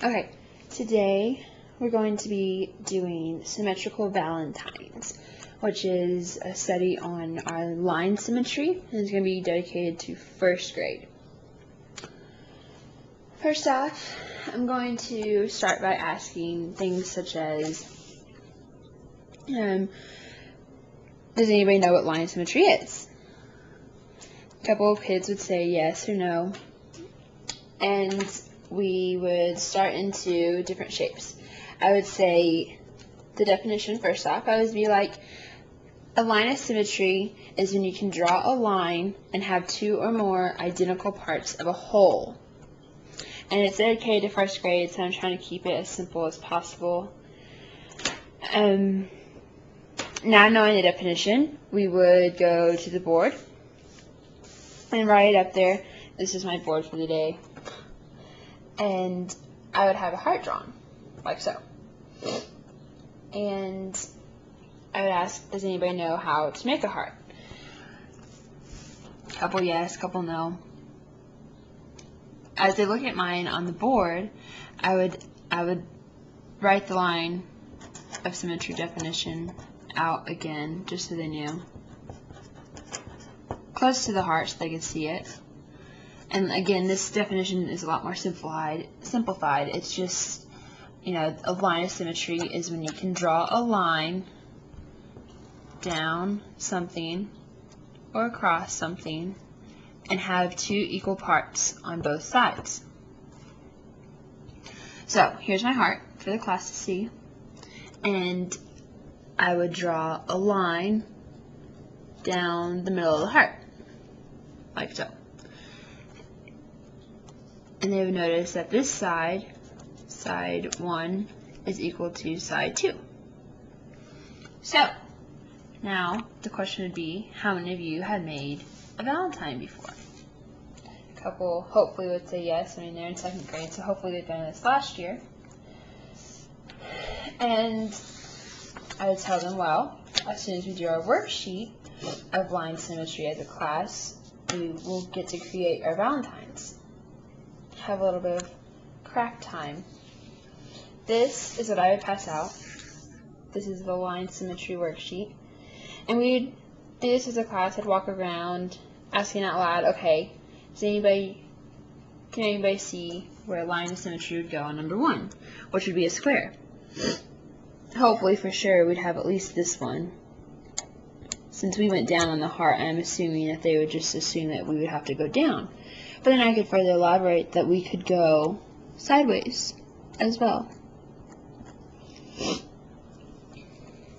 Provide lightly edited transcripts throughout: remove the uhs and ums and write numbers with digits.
Okay, today we're going to be doing symmetrical valentines, which is a study on our line symmetry, and it's going to be dedicated to first grade. First off, I'm going to start by asking things such as, does anybody know what line symmetry is? A couple of kids would say yes or no, and we would start into different shapes. I would say the definition first off. I would be like, a line of symmetry is when you can draw a line and have two or more identical parts of a whole. And it's dedicated to first grade, so I'm trying to keep it as simple as possible. Now knowing the definition, we would go to the board and write it up there. This is my board for the day. And I would have a heart drawn, like so. And I would ask, does anybody know how to make a heart? Couple yes, couple no. As they look at mine on the board, I would write the line of symmetry definition out again, just so they knew. Close to the heart so they could see it. And again, this definition is a lot more simplified. It's just, a line of symmetry is when you can draw a line down something or across something and have two equal parts on both sides. So here's my heart for the class to see, and I would draw a line down the middle of the heart, like so. And they would notice that this side, side 1, is equal to side 2. So now the question would be, how many of you have made a valentine before? A couple hopefully would say yes. I mean, they're in 2nd grade, so hopefully they've done this last year. And I would tell them, well, as soon as we do our worksheet of line symmetry as a class, we will get to create our valentines. Have a little bit of craft time. This is what I would pass out. This is the line symmetry worksheet. And we'd do this as a class. I'd walk around asking out loud, okay, can anybody see where a line of symmetry would go on number 1, which would be a square? Hopefully, for sure, we'd have at least this one. Since we went down on the heart, I'm assuming that they would just assume that we would have to go down. But then I could further elaborate that we could go sideways as well.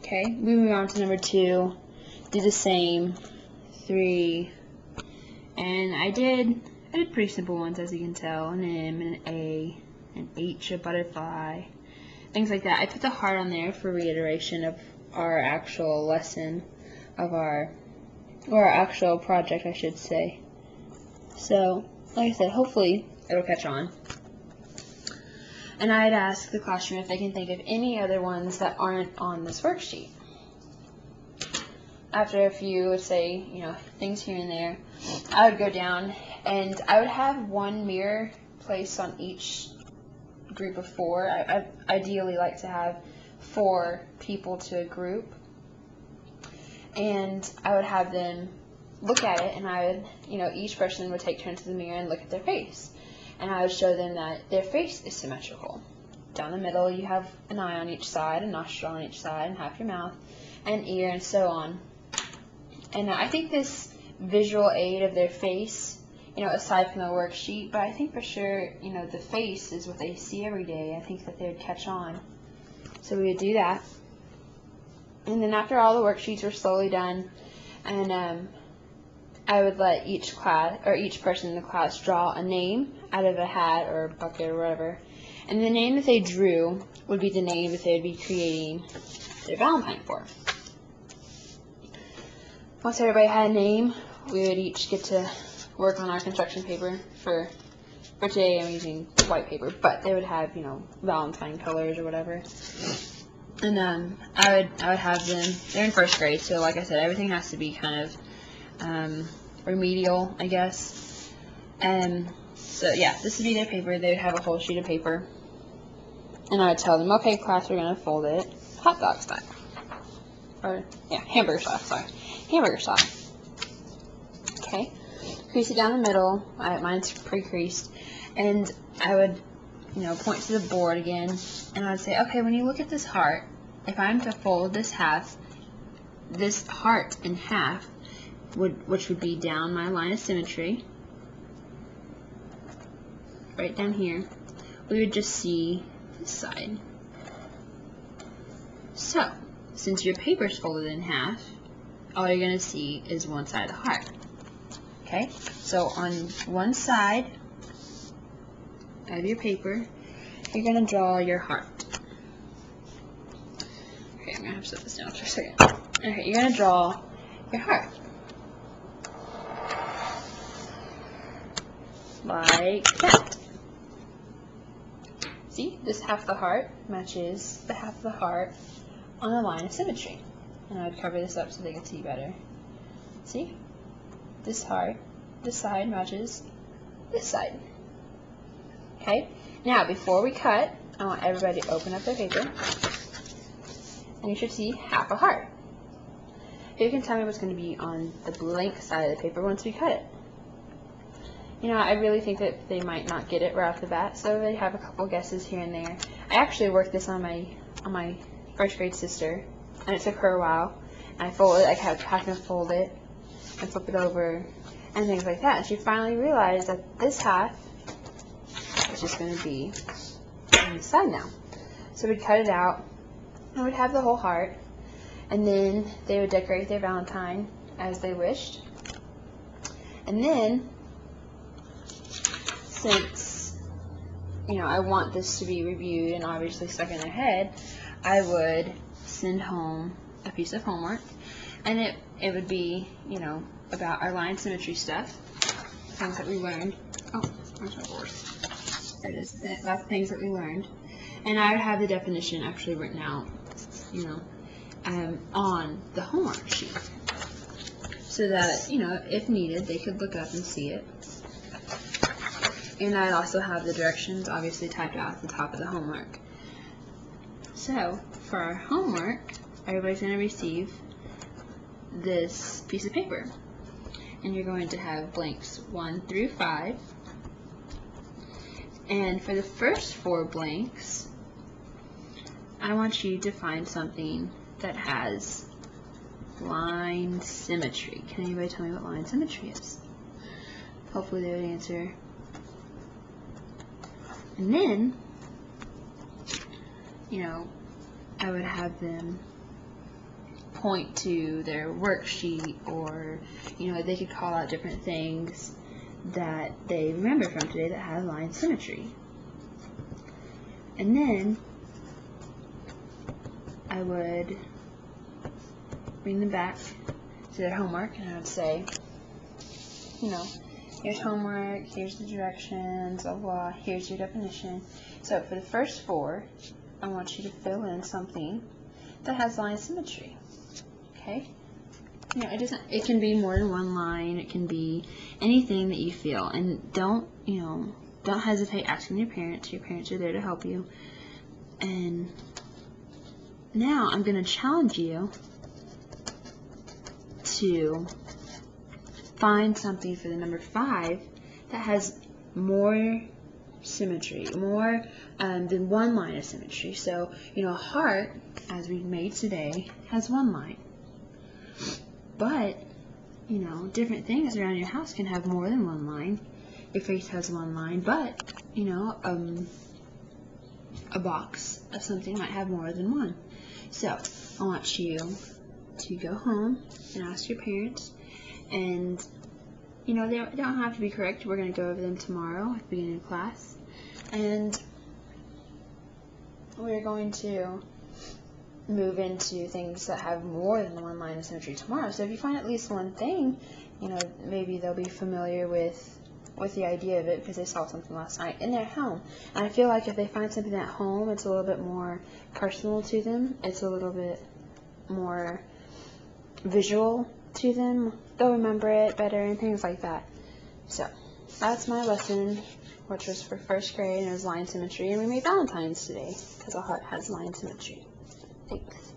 Okay, moving on to number 2, do the same, 3, and I did pretty simple ones, as you can tell, an M, an A, an H, a butterfly, things like that. I put the heart on there for reiteration of our actual lesson, or our actual project, I should say. So, like I said, hopefully it'll catch on. And I'd ask the classroom if they can think of any other ones that aren't on this worksheet. After a few would say, things here and there, I would go down and I would have one mirror placed on each group of 4. I ideally like to have 4 people to a group. And I would have them look at it, and I would, each person would take turns to the mirror and look at their face. And I would show them that their face is symmetrical. Down the middle, you have an eye on each side, a nostril on each side, and half your mouth, and an ear, and so on. And I think this visual aid of their face, aside from the worksheet, but I think for sure, the face is what they see every day. I think that they would catch on. So we would do that. And then after all the worksheets were slowly done, and I would let each person in the class draw a name out of a hat or a bucket or whatever. And the name that they drew would be the name that they would be creating their valentine for. Once everybody had a name, we would each get to work on our construction paper. For today, I'm using white paper, but they would have, valentine colors or whatever. And I would have them, they're in 1st grade, so like I said, everything has to be kind of remedial, I guess. So yeah, this would be their paper. They would have a whole sheet of paper. And I would tell them, okay, class, we're going to fold it hot dog style. Or, yeah, hamburger style, sorry. Hamburger style. Okay. Crease it down the middle. Mine's pre-creased. And I would, point to the board again. And I would say, okay, when you look at this heart, if I'm to fold this heart in half, which would be down my line of symmetry, right down here, we would just see this side. So, since your paper's folded in half, all you're going to see is one side of the heart. Okay? So, on one side of your paper, you're going to draw your heart. Okay, I'm going to have to set this down for a second. Okay, you're going to draw your heart. Like that. See, this half the heart matches the half of the heart on a line of symmetry. And I would cover this up so they can see better. See? This heart, this side matches this side. Okay? Now, before we cut, I want everybody to open up their paper. And you should see half a heart. You can tell me what's going to be on the blank side of the paper once we cut it. I really think that they might not get it right off the bat, so they have a couple guesses here and there. I actually worked this on my first grade sister, and it took her a while. And I kept having to fold it and flip it over and things like that. And she finally realized that this half is just going to be on the side now. So we'd cut it out, and we'd have the whole heart, and then they would decorate their valentine as they wished. And then, since, I want this to be reviewed and obviously stuck in their head, I would send home a piece of homework, and it would be, about our line symmetry stuff, things that we learned. Oh, where's my board? There it is. That's things that we learned. And I would have the definition actually written out, on the homework sheet, so that, if needed, they could look up and see it. And I'd also have the directions obviously typed out at the top of the homework. So, for our homework, everybody's going to receive this piece of paper. And you're going to have blanks 1 through 5. And for the first 4 blanks, I want you to find something that has line symmetry. Can anybody tell me what line symmetry is? Hopefully they would answer. And then, I would have them point to their worksheet, or, they could call out different things that they remember from today that have line symmetry. And then, I would bring them back to their homework, and I would say, here's homework, here's the directions, blah, blah, here's your definition. So for the first 4, I want you to fill in something that has line symmetry. Okay? It can be more than one line, it can be anything that you feel. And don't hesitate asking your parents. Your parents are there to help you. And now I'm going to challenge you to find something for the number 5 that has more symmetry, more than one line of symmetry. So, a heart, as we made today, has one line. But, different things around your house can have more than one line. Your face has one line, but, a box of something might have more than one. So, I want you to go home and ask your parents, and they don't have to be correct. We're going to go over them tomorrow at the beginning of class, and we're going to move into things that have more than one line of symmetry tomorrow. So if you find at least one thing, maybe they'll be familiar with the idea of it because they saw something last night in their home. And I feel like if they find something at home, it's a little bit more personal to them. It's a little bit more visual to them. They'll remember it better and things like that. So that's my lesson. which was for first grade and it was line symmetry, and we made valentines today because a heart has line symmetry. Thanks.